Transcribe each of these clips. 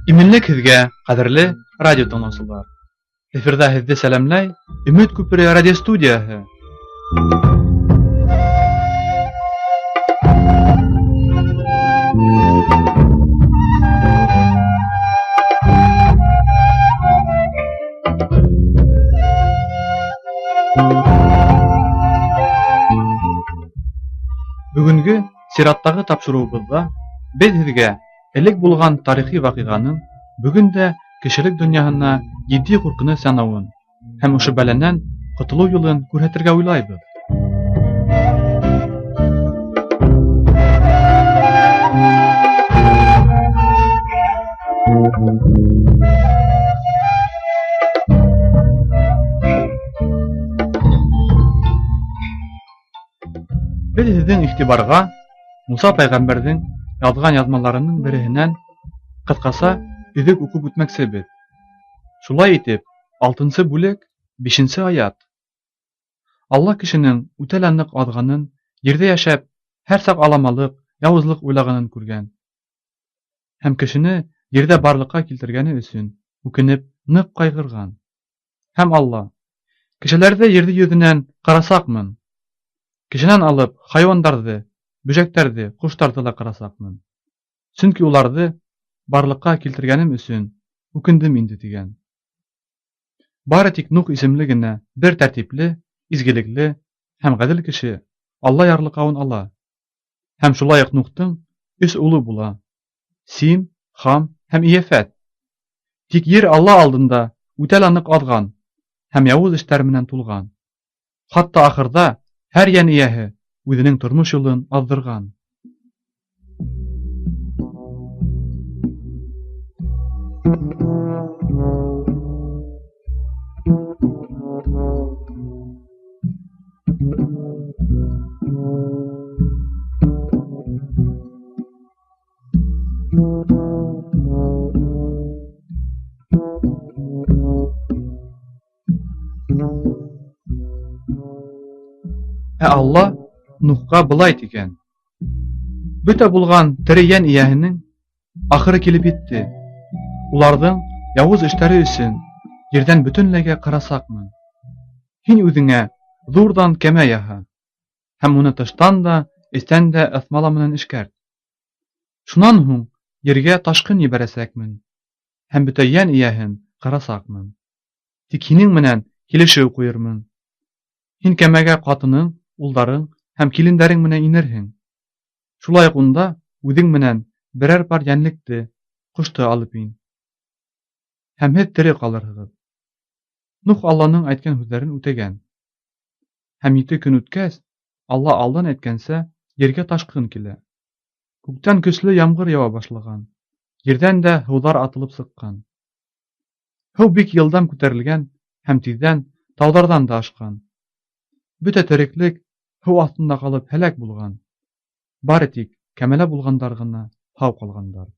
Иминлек һеҙгә, ҡәҙерле радио тыңлаусылар. Эфирҙа һеҙҙе сәләмләй Өмөт күпере радиостудияһы. Бөгөнгө сираттағы тапшырыуыбыҙҙа беҙ һеҙгә элек булған тарихи ваҡиғаның бөгөн дә кешелек донъяһына етди ҡурҡыныс янауын һәм ошо бәләнән ҡотолоу юлын күрһәтергә уйлайбыҙ. Беҙ һеҙҙең иғтибарға Муса пәйғәмбәрҙең яҙған яҙмаларының береһенән ҡыҫҡаса өҙөк уҡып үтмәксебеҙ. Шулай итеп, 6-нсы бүлек, 5-нсе аят. Алла кешенең үтә лә ныҡ аҙғанын, ерҙә йәшәп, һәр саҡ аламалыҡ, яуызлыҡ уйлағанын күргән. Һәм кешене ерҙә барлыҡҡа килтергәне өсөн үкенеп, ныҡ ҡайғырған. Һәм Алла: кешеләрҙе ерҙе йөҙөнән ҡарасаҡмын. Кешенән алып, хайуандарҙы, бөжәктәрҙе, ҡоштарҙы ла ҡарасаҡмын. Сөнки уларҙы барлыҡҡа килтергәнем өсөн үкендем инде тигән. Бары тик Нух исемле генә бер тәртипле, изгелекле һәм ғәҙел кеше Алла ярлыҡауын ала. Һәм шулай уҡ Нухтың 3 улы була: Сим, Хам һәм Иәфәт. Тик ер Алла алдында үтә лә ныҡ аҙған һәм яуыз эштәр менән тулған. Хатта ахырҙа һәр йән эйәһе үҙенең тормош юлын аҙҙырған. Ә Алла Нухҡа былай тигән: бөтә булған тере йән эйәһенең ахыры килеп етте. Уларҙың яуыз эштәре өсөн ерҙән бөтөнләйгә ҡарасаҡмын. Һин үҙеңә ҙурҙан кәмә яһа һәм уны тыштан да, эстән дә ыҫмала менән эшкәрт. Шунан һуң ергә ташҡын ебәрәсәкмен һәм бөтә йән эйәһен ҡарасаҡмын. Тик һинең менән килешеү ҡуйырмын. Һин кәмәгә ҡатының, улдарың һәм килендәрең менән инерһең. Шулай уҡ унда үҙең менән берәр пар йәнлекте, ҡошто алып ин. Һәм һеҙ тере ҡалырһығыҙ. Нух Алланың әйткән һүҙҙәрен үтәгән. Һәм 7 көн үткәс, Алла алдан әйткәнсә, ергә ташҡын килә. Күктән көслө ямғыр яуа башлаған. Ерҙән дә һыуҙар атылып сыҡҡан. Һыу бик йылдам күтәрелгән һәм тиҙҙән тауҙарҙан да ашҡан. Бөтә тереклек һыу аҫтында ҡалып һәләк булған. Бары тик кәмәлә булғандар ғына һау ҡалғандар.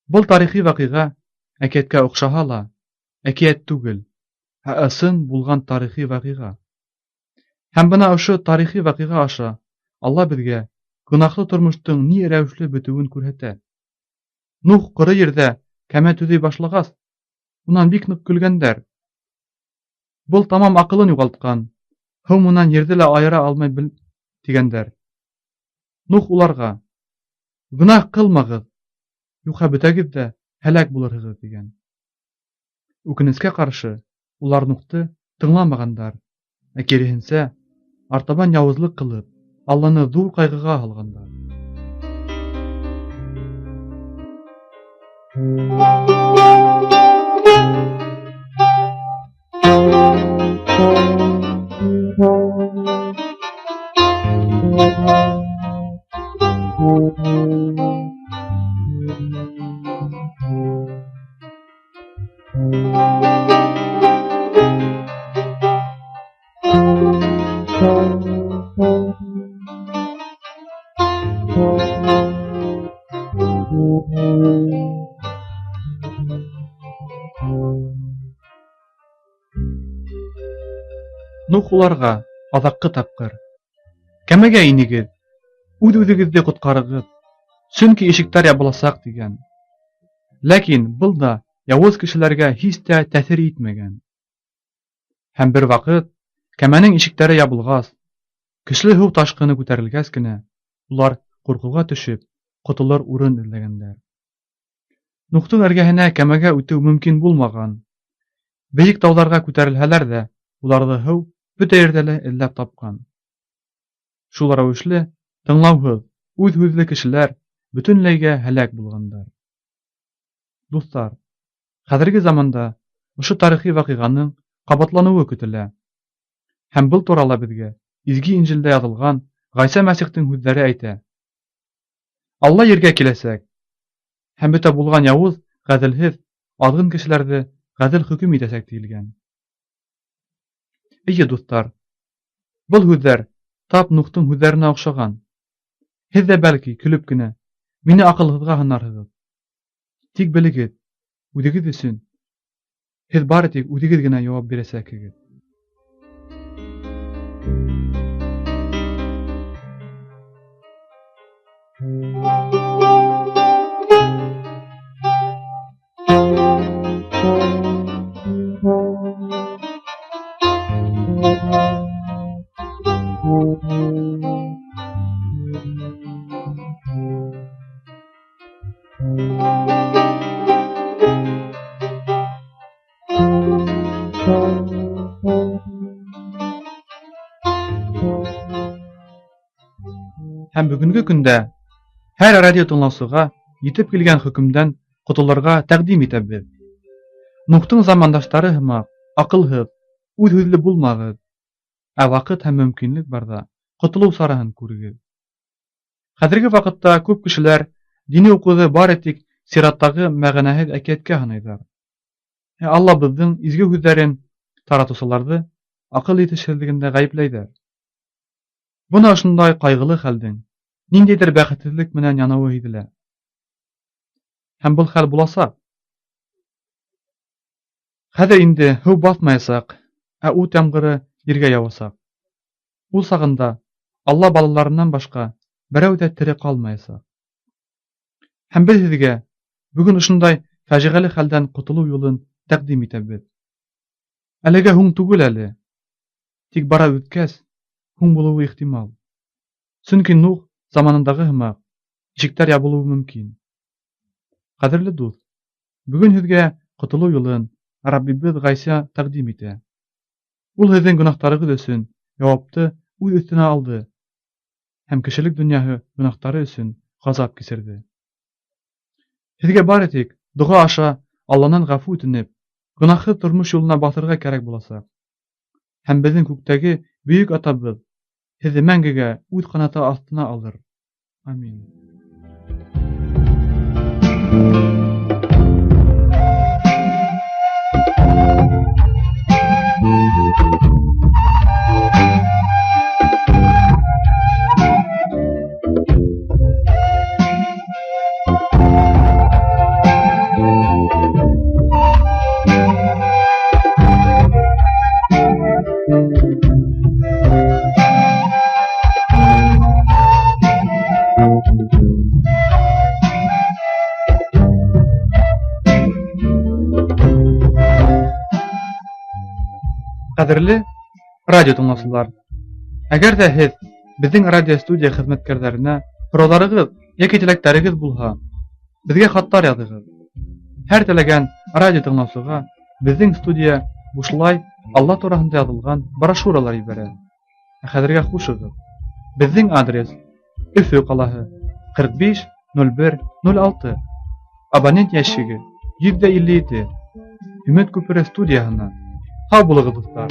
Был тарихи ваҡиға әкиәткә оҡшаһа ла, әкиәт түгел, ә ысын булған тарихи ваҡиға. Һәм бына ошо тарихи ваҡиға аша Алла беҙгә гонаһлы тормоштоң ни рәүешле бөтөүен күрһәтә. Нух ҡоро ерҙә кәмә төҙөй башлағас, унан бик ныҡ көлгәндәр. Был тамам аҡылын юғалтҡан, һыу менән ерҙе лә айыра алмай тигәндәр. Нух уларға: гонаһ ҡылмағыҙ, юҡһа бөтәгеҙ ҙә һәләк булырһығыҙ, тигән. Үкенескә ҡаршы, улар Нухты тыңламағандар, ә киреһенсә, артабан яуызлыҡ ҡылып, Алланы ҙур ҡайғыға һалғандар. Нух уларга аҙаҡҡы тапҡыр: «Кәмәгә инегеҙ, үҙ-үҙегеҙҙе ҡотҡарығыҙ, сөнки ишектәр ябыласаҡ» тигән. Ләкин был да яуыз кешеләргә һис тә тәьҫир итмәгән. Һәм бер ваҡыт, кәмәнең ишектәре ябылғас, көслө һыу ташҡыны күтәрелгәс кенә, улар ҡурҡыуға төшөп, ҡотолор урын эҙләгәндәр. Нухтың эргәһенә кәмәгә үтеү мөмкин булмаған. Бейек тауҙарға күтәрелһәләр ҙә, уларҙы һыу бөтә ерҙә лә эҙләп тапҡан. Шул рәүешле, тыңлауһыҙ, үҙ һүҙле кешеләр бөтөнләйгә һәләк булғандар. Дуҫтар, хәҙерге заманда ошо тарихи ваҡиғаның ҡабатланыуы көтөлә. Һәм был турала беҙгә изге Инжилдә яҙылған Ғайса Мәсихтең һүҙҙәре әйтә. Алла ергә киләсәк, һәм бөтә булған яуыз, ғәҙелһеҙ, аҙғын кешеләрҙе ғәҙел хөкөм итәсәк тиелгән. Эйе, дуҫтар, был һүҙҙәр тап Нухтың һүҙҙәренә оҡшаған. Һеҙ ҙә бәлки көлөп кенә мине аҡылһыҙға һанарһығыҙ. Тик белегеҙ, үҙегеҙ өсөн һеҙ бары тик үҙегеҙ генә яуап бирәсәкһегеҙ. Һәм бүгенге көндә һәр радио тыңлаусыға етеп килгән хөкөмдән ҡотолорға тәҡдим итәбеҙ. Нухтың замандаштары һымаҡ, аҡылһыҙ, үҙ һүҙле булмағыҙ, ә ваҡыт һәм мөмкинлек барҙа ҡотолоу сараһын күрегеҙ. Хәҙерге ваҡытта күп кешеләр дини уҡыуҙы бары тик сираттағы мәғәнәһеҙ әкиәткә һанайҙар. Алла беҙҙең изге һүҙҙәрен таратыусыларҙы аҡыл етешһеҙлегендә ғәйепләйҙәр. Бына ошондай ҡайғылы хәлдең ниндәйҙер бәхетһеҙлек менән янауы һиҙелә. Һәм был хәл буласаҡ. Хәҙер инде һыу баҫмаясаҡ, ә ут ямғыры ергә яуасаҡ. Ул сағында Алла балаларынан башҡа берәү ҙә тере ҡалмаясаҡ. Һәм беҙ һеҙгә бөгөн ошондай фажиғәле хәлдән ҡотолоу юлын тәҡдим итәбеҙ. Әлегә һуң түгел әле, тик бара үткәс, һуң булыуы ихтимал. Сөнки Нух заманындағы һымаҡ ишектәр ябылыуы мөмкин. Ҡәҙерле дуҫ, бөгөн һеҙгә ҡотолоу юлын Раббибеҙ Ғайса тәҡдим итә. Ул һеҙҙең гонаһтарығыҙ өсөн яуапты үҙ өҫтөнә алды һәм кешелек донъяһы гонаһтары өсөн ғазап кисерҙе. Һеҙгә бары тик доға аша Алланан ғәфү үтенеп, гонаһһыҙ тормош юлына баҫырға кәрәк буласаҡ. Һәм беҙҙең күктәге бөйөк атабыҙ һеҙҙе мәңгегә үҙ ҡанаты аҫтына алыр. Амин. Ҡәҙерле радио тыңлаусылар, әгәр ҙә һеҙ беҙҙең радиостудия хеҙмәткәрҙәренә һорауҙарығыҙ йәки теләктәрегеҙ булһа, беҙгә хаттар яҙығыҙ. Һәр теләгән радио тыңлаусыға беҙҙең студия бушлай Алла тураһында яҙылған брошюралар ебәрә. Хәҙергә хушығыҙ. Беҙҙең адрес: Өфө ҡалаһы, 45-01-06, абонент йәшиге 157, Өмөт күпере студияһына. Һау булығыҙ, дуҫтар.